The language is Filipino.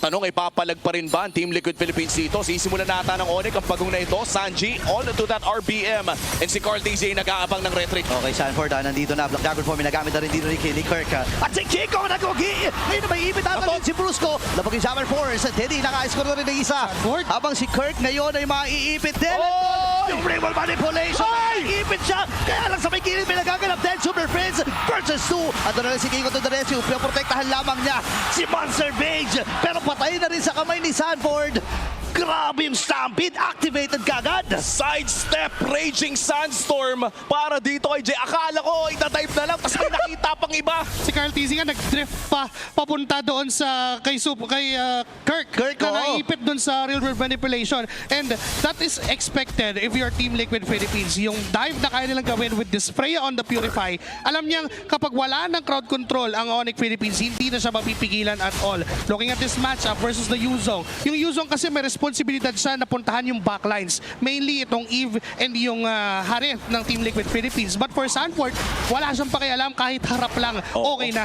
tanong ay papalag pa rin ba ang Team Liquid Philippines dito? Sisimulan nata ng Onyx ang pagong na ito. Sanji on to that RBM. And si Carl TZ nag-aabang ng retreat. Okay, Sanford, nandito na. Black Dragon form, nagamit na rin dito ni Kirk. At si Chico nag-ugi! Ngayon na may ipit ata rin si Brusco. Lapag yung Summer Force. Teddy, naka-score na rin ng isa. Sanford. Habang si Kirk ngayon ay maiipit din. Oh! Yung Rainbow Manipulation. Iipit siya. Kaya lang sa may kilid, may nagaganap din. Super Friends versus 2. At doon na rin si Kiko to the rescue. Pinoprotektahan lamang niya si Monster Mage. Pero patay na rin sa kamay ni Sanford. Grabe yung Stampede. Activated kagad. Sidestep Raging Sandstorm para dito kay Jay. Akala ko itadive na lang tapos may nakita pang iba. Si Carl TZ nga nag-drift pa papunta doon sa kay Kirk na oo. naipit doon sa real world manipulation. And that is expected if you're Team Liquid Philippines. Yung dive na kaya nilang gawin with this Freya on the Purify, alam niyang kapag wala ng crowd control ang Onyx Philippines, hindi na siya mapipigilan at all. Looking at this matchup versus the Yuzong. Yung Yuzong kasi may responsibilidad siya na puntahan yung backlines. Mainly itong Eve and yung Harith ng Team Liquid Philippines. But for Sanford, wala siyang pakialam kahit harap lang. Okay na.